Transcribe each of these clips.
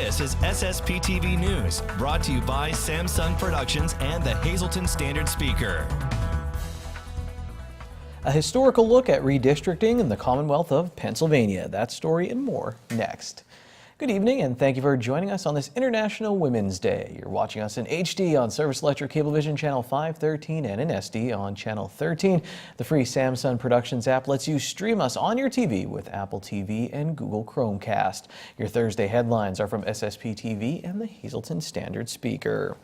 This is SSPTV News, brought to you by Samsung Productions and the Hazleton Standard Speaker. A historical look at redistricting in the Commonwealth of Pennsylvania. That story and more next. Good evening and thank you for joining us on this International Women's Day. You're watching us in HD on Service Electric Cablevision Channel 513 and in SD on Channel 13. The free Samsung Productions app lets you stream us on your TV with Apple TV and Google Chromecast. Your Thursday headlines are from SSPTV and the Hazleton Standard Speaker.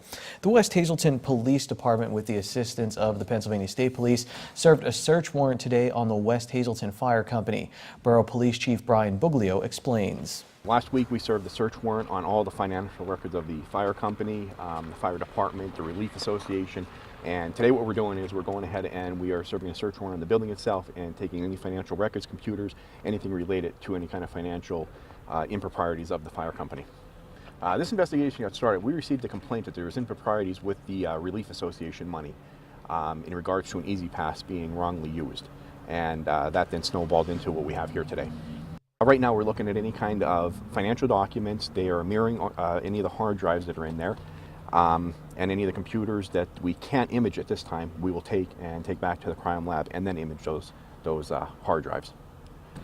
The West Hazleton Police Department, with the assistance of the Pennsylvania State Police, served a search warrant today on the West Hazleton Fire Company. Borough Police Chief Brian Buglio explains. Last week we served the search warrant on all the financial records of the fire company, the fire department, the Relief Association, and today what we're doing is we're going ahead and we are serving a search warrant on the building itself and taking any financial records, computers, anything related to any kind of financial improprieties of the fire company. This investigation got started. We received a complaint that there was improprieties with the Relief Association money in regards to an Easy Pass being wrongly used, and that then snowballed into what we have here today. Right now we're looking at any kind of financial documents. They are mirroring any of the hard drives that are in there, and any of the computers that we can't image at this time, we will take back to the crime lab and then image those hard drives.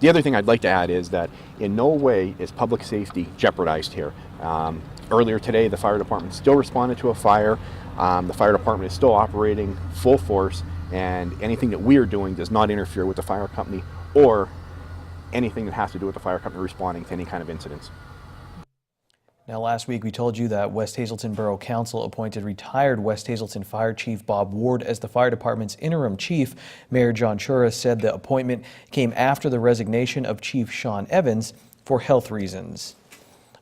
The other thing I'd like to add is that in no way is public safety jeopardized here. Earlier today, the fire department still responded to a fire. The fire department is still operating full force, and anything that we are doing does not interfere with the fire company or anything that has to do with the fire company responding to any kind of incidents. Now, last week we told you that West Hazleton Borough Council appointed retired West Hazleton Fire Chief Bob Ward as the fire department's interim chief. Mayor John Chura said the appointment came after the resignation of Chief Sean Evans for health reasons.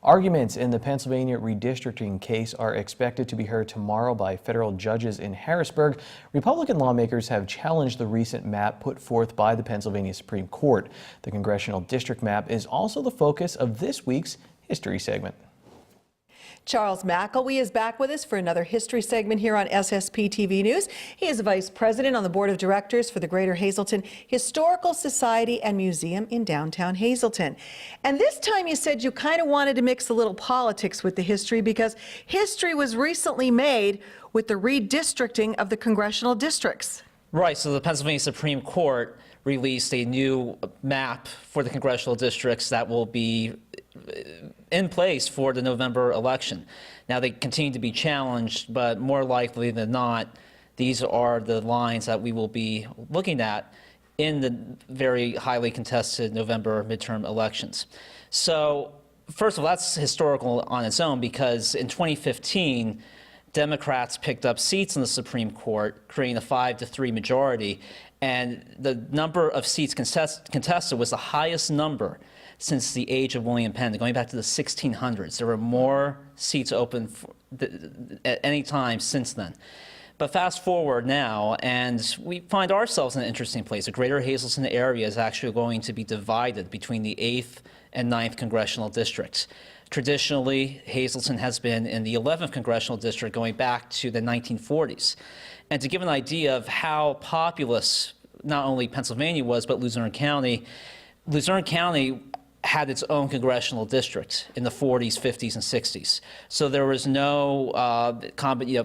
Arguments in the Pennsylvania redistricting case are expected to be heard tomorrow by federal judges in Harrisburg. Republican lawmakers have challenged the recent map put forth by the Pennsylvania Supreme Court. The congressional district map is also the focus of this week's history segment. Charles McElwee is back with us for another history segment here on SSPTV News. He is Vice President on the Board of Directors for the Greater Hazleton Historical Society and Museum in downtown Hazleton. And this time you said you kind of wanted to mix a little politics with the history because history was recently made with the redistricting of the congressional districts. Right, so the Pennsylvania Supreme Court released a new map for the congressional districts that will be in place for the November election. Now, they continue to be challenged, but more likely than not, these are the lines that we will be looking at in the very highly contested November midterm elections. So, first of all, that's historical on its own because in 2015, Democrats picked up seats in the Supreme Court, creating a 5-3 majority, and the number of seats contested was the highest number since the age of William Penn, going back to the 1600s. There were more seats open at any time since then. But fast forward now, and we find ourselves in an interesting place. The Greater Hazleton area is actually going to be divided between the 8th and 9th congressional districts. Traditionally, Hazleton has been in the 11th congressional district going back to the 1940s. And to give an idea of how populous not only Pennsylvania was, but Luzerne County had its own congressional district in the 40s, 50s, and 60s. So there was no,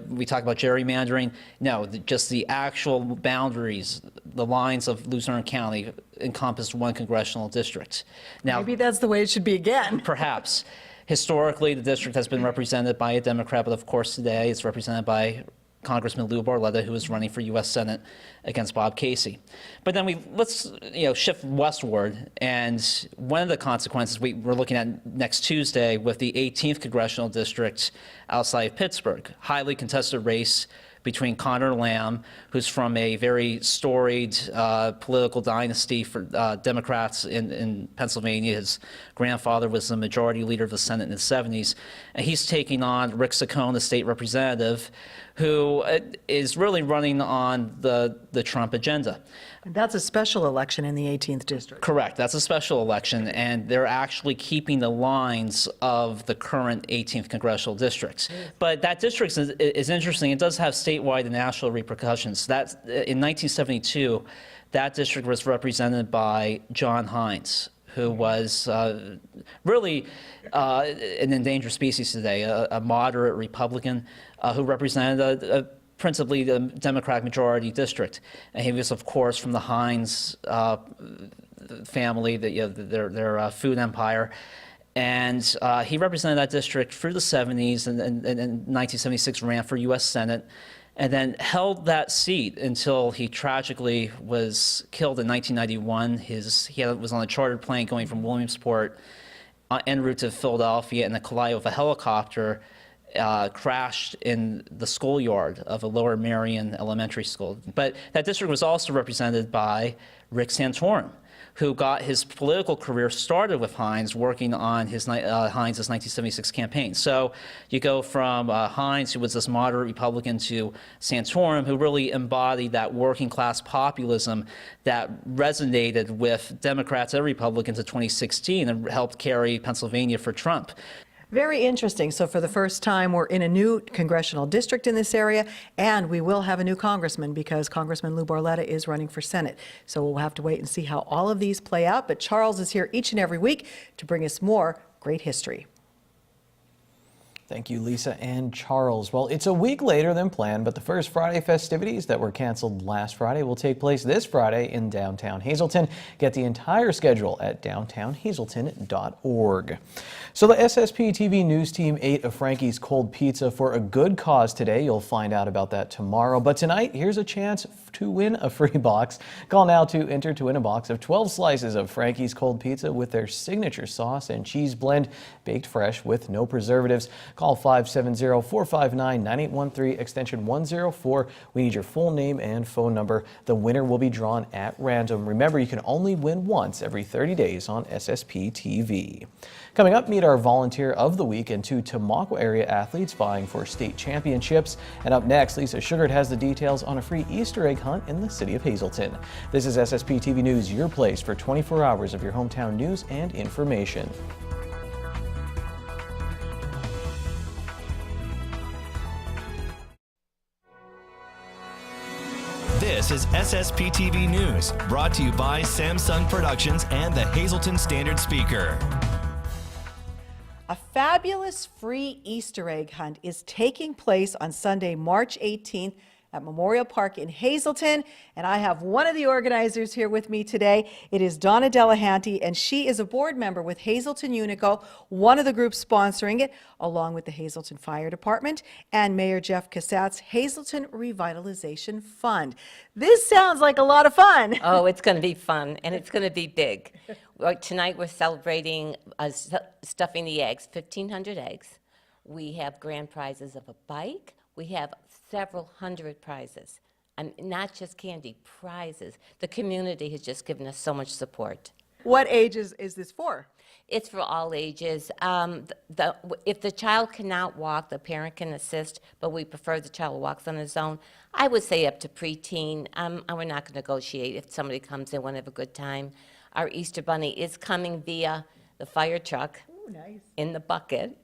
we talk about gerrymandering. No, just the actual boundaries, the lines of Luzerne County encompassed one congressional district. Now, maybe that's the way it should be again. Perhaps. Historically, the district has been represented by a Democrat, but of course today it's represented by Congressman Lou Barletta, who is running for U.S. Senate against Bob Casey. But then let's shift westward, and one of the consequences we're looking at next Tuesday with the 18th congressional district outside Pittsburgh, highly contested race between Connor Lamb, who's from a very storied political dynasty for Democrats in Pennsylvania. His grandfather was the majority leader of the Senate in the 70s. And he's taking on Rick Saccone, the state representative, who is really running on the Trump agenda. And that's a special election in the 18th district. Correct. That's a special election, and they're actually keeping the lines of the current 18th congressional districts. But that district is interesting. It does have statewide and national repercussions. In 1972, that district was represented by John Hines, who was really an endangered species today, a moderate Republican who represented principally the Democratic majority district. And he was, of course, from the Heinz family, their food empire. And he represented that district through the 70s, and in 1976 ran for U.S. Senate, and then held that seat until he tragically was killed in 1991. He was on a chartered plane going from Williamsport en route to Philadelphia, and the collide of a helicopter crashed in the schoolyard of a Lower Merion Elementary School. But that district was also represented by Rick Santorum, who got his political career started with Heinz, working on Heinz's 1976 campaign. So you go from Heinz, who was this moderate Republican, to Santorum, who really embodied that working class populism that resonated with Democrats and Republicans in 2016 and helped carry Pennsylvania for Trump. Very interesting. So for the first time, we're in a new congressional district in this area, and we will have a new congressman because Congressman Lou Barletta is running for Senate. So we'll have to wait and see how all of these play out. But Charles is here each and every week to bring us more great history. Thank you, Lisa and Charles. Well, it's a week later than planned, but the first Friday festivities that were canceled last Friday will take place this Friday in downtown Hazleton. Get the entire schedule at downtownhazleton.org. So the SSPTV news team ate a Frankie's cold pizza for a good cause today. You'll find out about that tomorrow. But tonight, here's a chance to win a free box. Call now to enter to win a box of 12 slices of Frankie's cold pizza with their signature sauce and cheese blend, baked fresh with no preservatives. Call 570-459-9813, extension 104. We need your full name and phone number. The winner will be drawn at random. Remember, you can only win once every 30 days on SSP TV. Coming up, meet our Volunteer of the Week and two Tamaqua area athletes vying for state championships. And up next, Lisa Sugart has the details on a free Easter egg hunt in the city of Hazleton. This is SSP TV News, your place for 24 hours of your hometown news and information. This is SSPTV News, brought to you by Samsung Productions and the Hazleton Standard Speaker. A fabulous free Easter egg hunt is taking place on Sunday, March 18th at Memorial Park in Hazleton, and I have one of the organizers here with me today. It is Donna Delahanty, and she is a board member with Hazleton Unico, one of the groups sponsoring it, along with the Hazleton Fire Department and Mayor Jeff Cassatt's Hazleton Revitalization Fund. This sounds like a lot of fun. Oh, it's going to be fun, and it's going to be big. Tonight we're celebrating stuffing the eggs, 1,500 eggs. We have grand prizes of a bike. We have several hundred prizes, and not just candy, prizes. The community has just given us so much support. What ages is this for? It's for all ages. If the child cannot walk, the parent can assist, but we prefer the child walks on his own. I would say up to preteen. We're not going to negotiate if somebody comes in, want to have a good time. Our Easter Bunny is coming via the fire truck. Ooh, nice. In the bucket.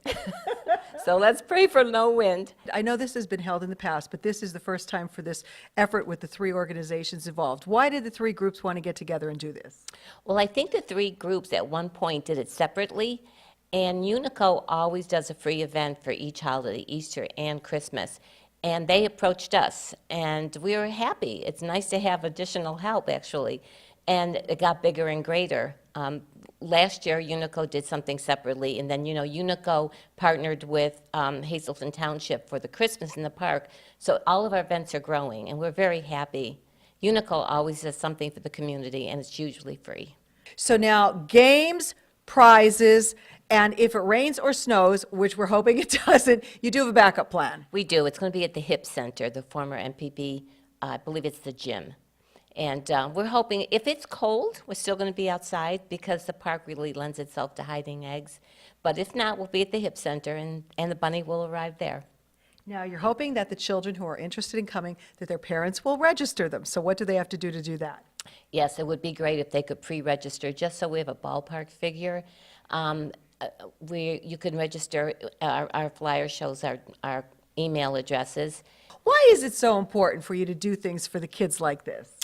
So let's pray for no wind. I know this has been held in the past, but this is the first time for this effort with the three organizations involved. Why did the three groups want to get together and do this? Well, I think the three groups at one point did it separately, and Unico always does a free event for each holiday, Easter and Christmas. And they approached us, and we were happy. It's nice to have additional help, actually. And it got bigger and greater. Last year, Unico did something separately, and then, Unico partnered with Hazleton Township for the Christmas in the park. So all of our events are growing, and we're very happy. Unico always does something for the community, and it's usually free. So now, games, prizes, and if it rains or snows, which we're hoping it doesn't, you do have a backup plan. We do. It's going to be at the HIP Center, the former MPP, I believe it's the gym. And we're hoping, if it's cold, we're still going to be outside because the park really lends itself to hiding eggs. But if not, we'll be at the HIP Center, and the bunny will arrive there. Now, you're hoping that the children who are interested in coming, that their parents will register them. So what do they have to do that? Yes, it would be great if they could pre-register, just so we have a ballpark figure. You can register. Our flyer shows our email addresses. Why is it so important for you to do things for the kids like this?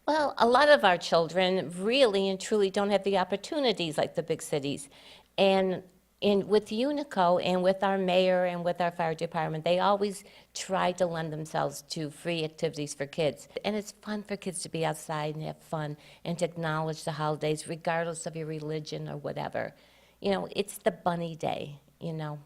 Well, a lot of our children really and truly don't have the opportunities like the big cities. And with Unico and with our mayor and with our fire department, they always try to lend themselves to free activities for kids. And it's fun for kids to be outside and have fun and to acknowledge the holidays regardless of your religion or whatever. You know, it's the bunny day, you know.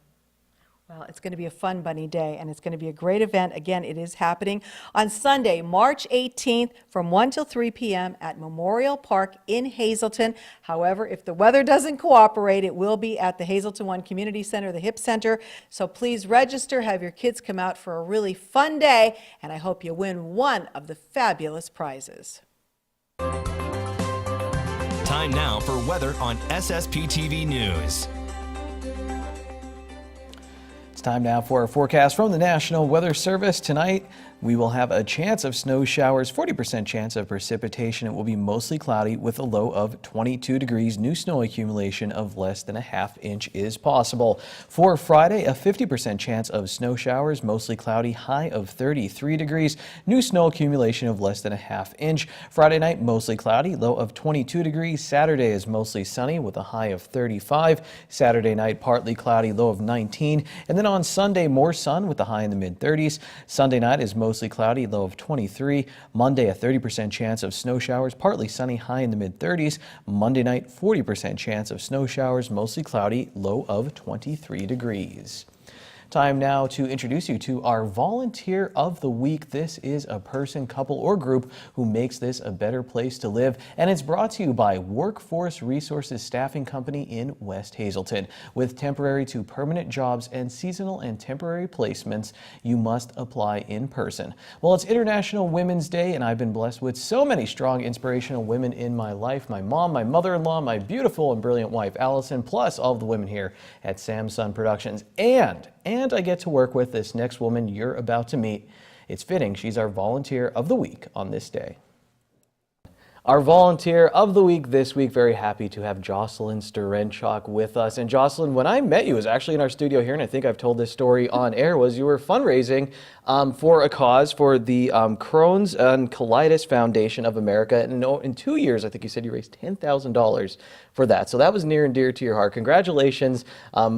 Well, it's going to be a fun bunny day, and it's going to be a great event. Again, it is happening on Sunday, March 18th from 1 till 3 p.m. at Memorial Park in Hazleton. However, if the weather doesn't cooperate, it will be at the Hazleton One Community Center, the HIP Center. So please register, have your kids come out for a really fun day, and I hope you win one of the fabulous prizes. Time now for weather on SSPTV News. Time now for a forecast from the National Weather Service. Tonight, we will have a chance of snow showers, 40% chance of precipitation. It will be mostly cloudy with a low of 22 degrees. New snow accumulation of less than a ½ inch is possible. For Friday, a 50% chance of snow showers, mostly cloudy, high of 33 degrees. New snow accumulation of less than a ½ inch. Friday night, mostly cloudy, low of 22 degrees. Saturday is mostly sunny with a high of 35. Saturday night, partly cloudy, low of 19. And then on Sunday, more sun with a high in the mid-30s. Sunday night is mostly cloudy, low of 23. Monday, a 30% chance of snow showers, partly sunny, high in the mid-30s. Monday night, 40% chance of snow showers, mostly cloudy, low of 23 degrees. Time now to introduce you to our Volunteer of the Week. This is a person, couple, or group who makes this a better place to live, and it's brought to you by Workforce Resources Staffing Company in West Hazleton. With temporary to permanent jobs and seasonal and temporary placements, you must apply in person. Well, it's International Women's Day, and I've been blessed with so many strong, inspirational women in my life. My mom, my mother-in-law, my beautiful and brilliant wife, Allison, plus all of the women here at Samsung Productions. And I get to work with this next woman you're about to meet. It's fitting she's our Volunteer of the Week on this day. Our Volunteer of the Week this week, very happy to have Jocelyn Sturenchuk with us. And Jocelyn, when I met you, it was actually in our studio here, and I think I've told this story on air, was you were fundraising for a cause for the Crohn's and Colitis Foundation of America. And in 2 years, I think you said you raised $10,000 for that. So that was near and dear to your heart. Congratulations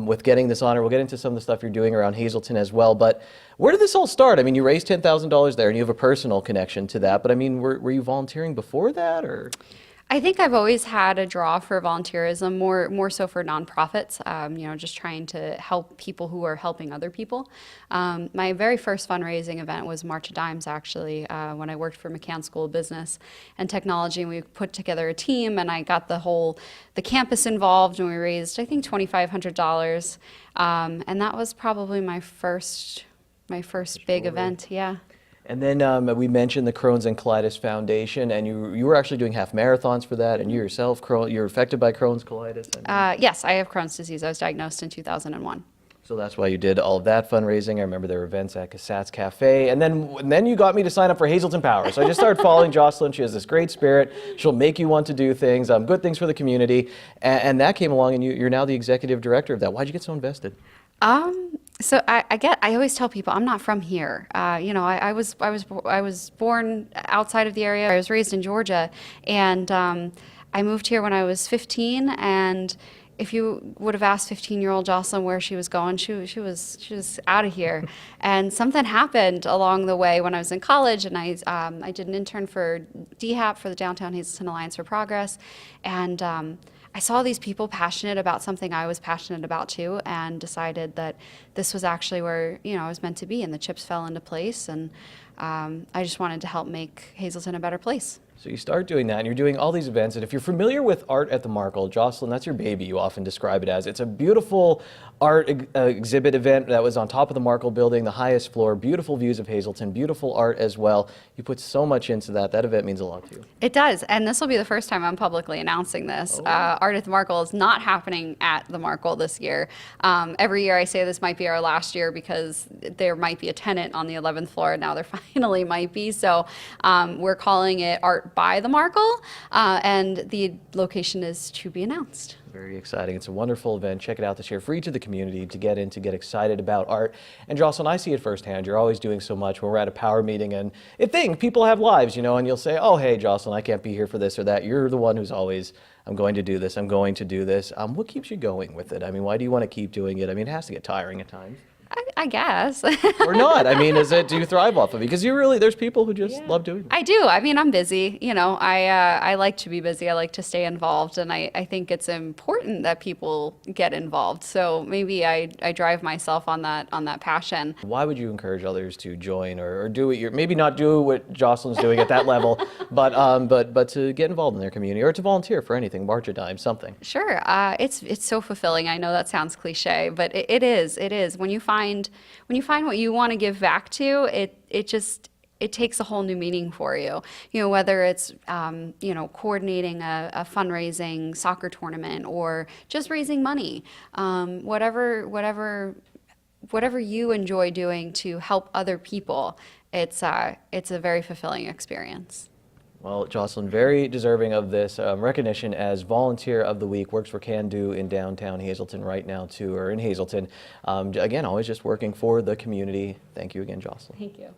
with getting this honor. We'll get into some of the stuff you're doing around Hazleton as well. But where did this all start? I mean, you raised $10,000 there, and you have a personal connection to that. But I mean, were you volunteering before that, or? I think I've always had a draw for volunteerism, more so for nonprofits, you know, just trying to help people who are helping other people. My very first fundraising event was March of Dimes, actually, when I worked for McCann School of Business and Technology, and we put together a team, and I got the campus involved, and we raised, I think, $2,500, and that was probably my first big event, yeah. And then we mentioned the Crohn's and Colitis Foundation, and you were actually doing half marathons for that, and you yourself, you're affected by Crohn's colitis? Yes, I have Crohn's disease. I was diagnosed in 2001. So that's why you did all of that fundraising. I remember there were events at Cassatt's Cafe, and then you got me to sign up for Hazleton Power. So I just started following Jocelyn. She has this great spirit. She'll make you want to do things, good things for the community, and that came along, and you're now the executive director of that. Why'd you get so invested? So I always tell people I'm not from here. You know, I was born outside of the area. I was raised in Georgia, and I moved here when I was 15. And if you would have asked 15-year-old Jocelyn where she was going, she was out of here. And something happened along the way when I was in college, and I did an intern for DHAP, for the Downtown Hazleton Alliance for Progress, and I saw these people passionate about something I was passionate about too, and decided that this was actually where, you know, I was meant to be, and the chips fell into place, and I just wanted to help make Hazleton a better place. So you start doing that, and you're doing all these events, and if you're familiar with Art at the Markle, Jocelyn, that's your baby, you often describe it as. It's a beautiful art exhibit event that was on top of the Markle building, the highest floor, beautiful views of Hazleton, beautiful art as well. You put so much into that. That event means a lot to you. It does, and this will be the first time I'm publicly announcing this. Art at the Markle is not happening at the Markle this year. Every year I say this might be our last year because there might be a tenant on the 11th floor, and now there finally might be. So we're calling it Art art by the Markle, and the location is to be announced. Very exciting. It's a wonderful event. Check it out this year. Free to the community to get in, to get excited about art. And Jocelyn, I see it firsthand. You're always doing so much when we're at a power meeting and people have lives, and you'll say, oh, hey, Jocelyn, I can't be here for this or that. You're the one who's always, I'm going to do this. I'm going to do this. What keeps you going with it? I mean, why do you want to keep doing it? I mean, it has to get tiring at times. I guess. Or not. I mean, do you thrive off of it? Because there's people who just love doing it. I do. I mean, I'm busy. I like to be busy. I like to stay involved. And I think it's important that people get involved. So maybe I drive myself on that passion. Why would you encourage others to join or do what maybe not do what Jocelyn's doing at that level, but to get involved in their community or to volunteer for anything, march a dime, something? Sure. It's so fulfilling. I know that sounds cliche, but it is. It is. When you find what you want to give back to, it takes a whole new meaning for you. Whether it's coordinating a fundraising soccer tournament or just raising money, whatever you enjoy doing to help other people, it's a very fulfilling experience. Well, Jocelyn, very deserving of this recognition as Volunteer of the Week, works for Can Do in downtown Hazleton right now, too, or in Hazleton. Again, always just working for the community. Thank you again, Jocelyn. Thank you.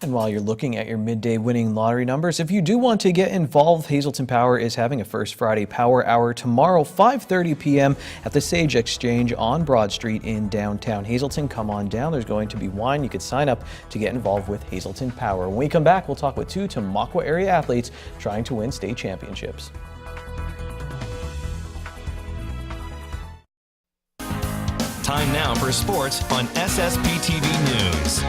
And while you're looking at your midday winning lottery numbers, if you do want to get involved, Hazleton Power is having a First Friday Power Hour tomorrow, 5:30 p.m. at the Sage Exchange on Broad Street in downtown Hazleton. Come on down. There's going to be wine. You could sign up to get involved with Hazleton Power. When we come back, we'll talk with two Tamaqua area athletes trying to win state championships. Time now for sports on SSPTV News.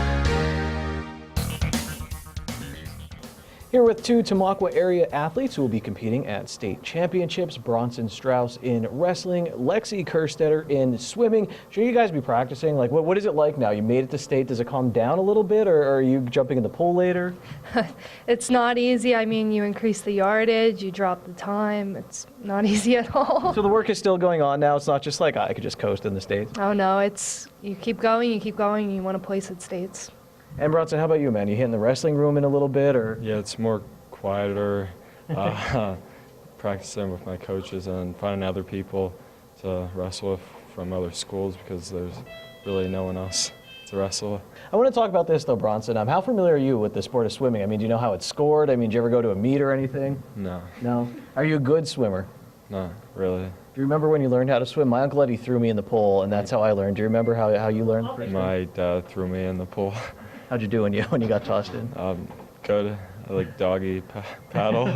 Here with two Tamaqua area athletes who will be competing at state championships. Bronson Strauss in wrestling, Lexi Kerstetter in swimming. Should you guys be practicing? Like, what is it like now? You made it to state. Does it calm down a little bit, or are you jumping in the pool later? It's not easy. I mean, you increase the yardage, you drop the time. It's not easy at all. So the work is still going on now. It's not just like, I could just coast in the States. Oh no, you keep going, you want to place at states. And Bronson, how about you, man? You hitting the wrestling room in a little bit, or? Yeah, it's more quieter, practicing with my coaches and finding other people to wrestle with from other schools because there's really no one else to wrestle with. I want to talk about this though, Bronson. How familiar are you with the sport of swimming? I mean, do you know how it's scored? I mean, did you ever go to a meet or anything? No. No? Are you a good swimmer? Not really. Do you remember when you learned how to swim? My Uncle Eddie threw me in the pool, and that's how I learned. Do you remember how you learned? My dad threw me in the pool. How'd you do when you got tossed in? Good. I like doggy paddle.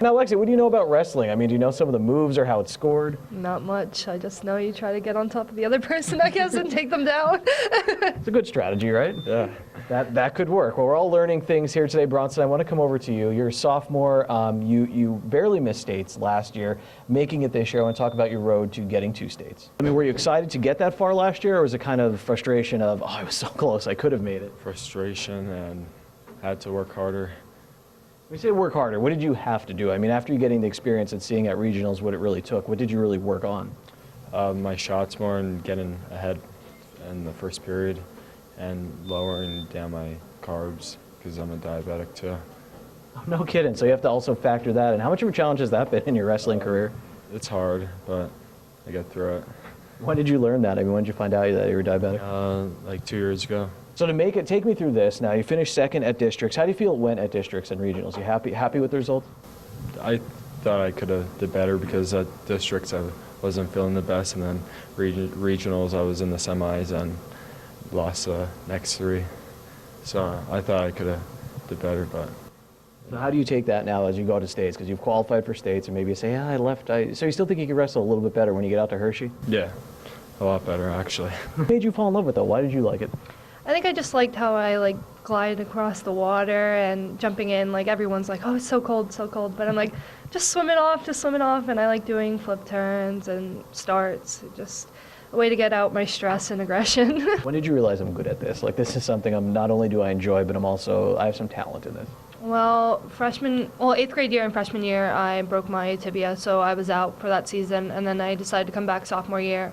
Now, Lexi, what do you know about wrestling? I mean, do you know some of the moves or how it's scored? Not much. I just know you try to get on top of the other person, I guess, and take them down. It's a good strategy, right? Yeah. That could work. Well, we're all learning things here today. Bronson, I want to come over to you. You're a sophomore. You barely missed states last year, making it this year. I want to talk about your road to getting to states. I mean, were you excited to get that far last year, or was it kind of frustration of, oh, I was so close, I could have made it? Frustration and had to work harder. When you say work harder, what did you have to do? I mean, after you getting the experience and seeing at regionals what it really took, what did you really work on? My shots more and getting ahead in the first period and lowering down my carbs because I'm a diabetic too. Oh, no kidding. So you have to also factor that in. How much of a challenge has that been in your wrestling career? It's hard, but I get through it. When did you learn that? I mean, when did you find out that you were diabetic? Like 2 years ago. So to make it, take me through this. Now, you finished second at districts. How do you feel it went at districts and regionals? You happy with the results? I thought I could have did better because at districts I wasn't feeling the best, and then regionals I was in the semis and lost the next three. So I thought I could have did better, but. So how do you take that now as you go to states? Because you've qualified for states, and maybe you say, yeah, I left. So you still think you could wrestle a little bit better when you get out to Hershey? Yeah, a lot better actually. What made you fall in love with it, though? Why did you like it? I think I just liked how I glided across the water and jumping in. Like everyone's like, oh, it's so cold, but I'm like, just swim it off. And I like doing flip turns and starts. It's just a way to get out my stress and aggression. When did you realize I'm good at this? Like, this is something not only do I enjoy, but I have some talent in this. Well, 8th grade year and freshman year, I broke my tibia, so I was out for that season, and then I decided to come back sophomore year.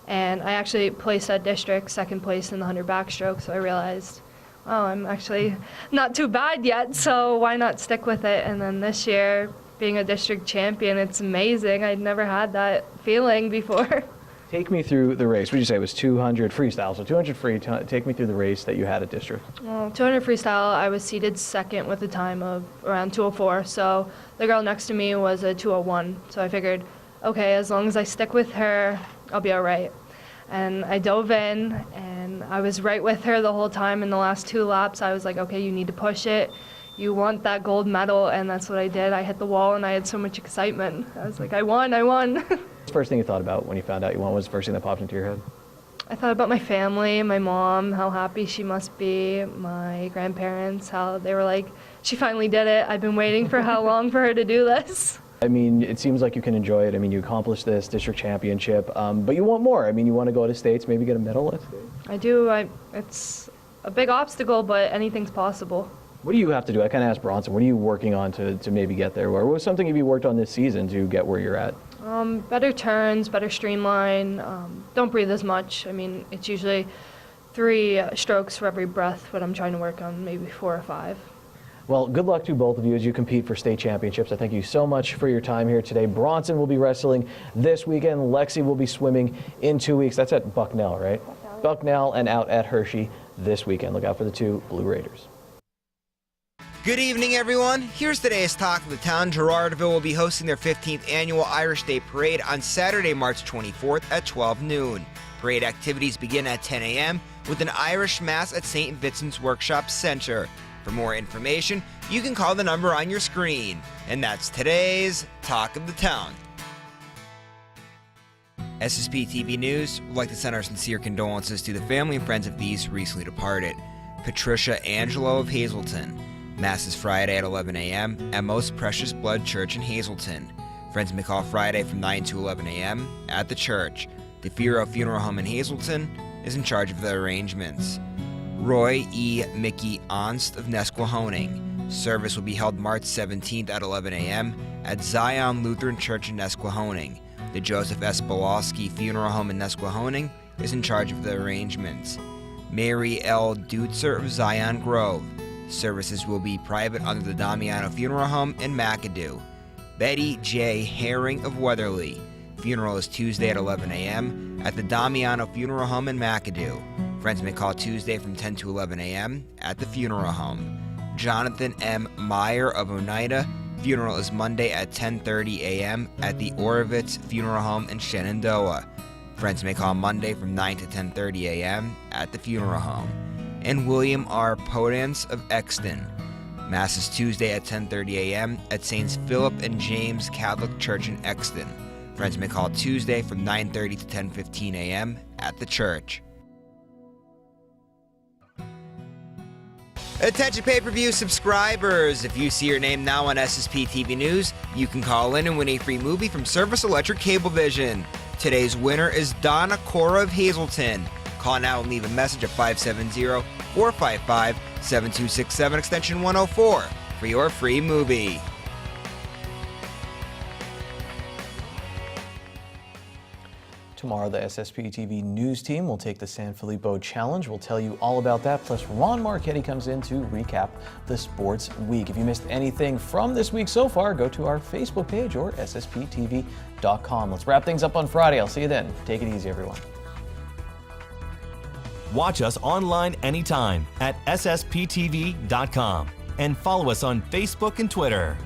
And I actually placed at district, second place in the 100 backstroke, so I realized, oh, I'm actually not too bad yet, so why not stick with it? And then this year, being a district champion, it's amazing. I'd never had that feeling before. Take me through the race. What did you say it was 200 freestyle? So 200 free. Take me through the race that you had at district. Well, 200 freestyle, I was seated second with a time of around 2:04. So the girl next to me was a 2:01. So I figured, okay, as long as I stick with her, I'll be all right. And I dove in, and I was right with her the whole time. In the last 2 laps, I was like, okay, you need to push it. You want that gold medal, and that's what I did. I hit the wall, and I had so much excitement. I was like, I won, I won. What's the first thing you thought about when you found out you won? What was the first thing that popped into your head? I thought about my family, my mom, how happy she must be, my grandparents, how they were like, she finally did it. I've been waiting for how long for her to do this. I mean, it seems like you can enjoy it. I mean, you accomplished this district championship, but you want more. I mean, you want to go to states, maybe get a medal at states? I do. It's a big obstacle, but anything's possible. What do you have to do? I kind of asked Bronson, what are you working on to maybe get there? Or what was something you worked on this season to get where you're at? Better turns, better streamline, don't breathe as much. I mean, it's usually 3 strokes for every breath, but I'm trying to work on maybe 4 or 5. Well, good luck to both of you as you compete for state championships. I thank you so much for your time here today. Bronson will be wrestling this weekend. Lexi will be swimming in 2 weeks. That's at Bucknell, right? Bucknell and out at Hershey this weekend. Look out for the 2 Blue Raiders. Good evening, everyone. Here's today's talk of the town. Girardville will be hosting their 15th annual Irish Day Parade on Saturday, March 24th at 12 noon. Parade activities begin at 10 a.m. with an Irish Mass at St. Vincent's Workshop Center. For more information, you can call the number on your screen. And that's today's Talk of the Town. SSPTV News would like to send our sincere condolences to the family and friends of these recently departed. Patricia Angelo of Hazleton. Mass is Friday at 11 a.m. at Most Precious Blood Church in Hazleton. Friends may call Friday from 9 to 11 a.m. at the church. The Firo Funeral Home in Hazleton is in charge of the arrangements. Roy E. Mickey Onst of Nesquehoning. Service will be held March 17th at 11 a.m. at Zion Lutheran Church in Nesquehoning. The Joseph S. Bolowski Funeral Home in Nesquehoning is in charge of the arrangements. Mary L. Dutzer of Zion Grove. Services will be private under the Damiano Funeral Home in McAdoo. Betty J. Herring of Weatherly. Funeral is Tuesday at 11 a.m. at the Damiano Funeral Home in McAdoo. Friends may call Tuesday from 10 to 11 a.m. at the funeral home. Jonathan M. Meyer of Oneida. Funeral is Monday at 10:30 a.m. at the Orovitz Funeral Home in Shenandoah. Friends may call Monday from 9 to 10:30 a.m. at the funeral home. And William R. Podence of Exton. Mass is Tuesday at 10:30 a.m. at Saints Philip and James Catholic Church in Exton. Friends may call Tuesday from 9:30 to 10:15 a.m. at the church. Attention pay-per-view subscribers! If you see your name now on SSPTV News, you can call in and win a free movie from Service Electric Cablevision. Today's winner is Donna Cora of Hazleton. Call now and leave a message at 570-455-7267 extension 104 for your free movie. Tomorrow, the SSPTV News team will take the San Filippo Challenge. We'll tell you all about that. Plus, Ron Marchetti comes in to recap the sports week. If you missed anything from this week so far, go to our Facebook page or ssptv.com. Let's wrap things up on Friday. I'll see you then. Take it easy, everyone. Watch us online anytime at ssptv.com and follow us on Facebook and Twitter.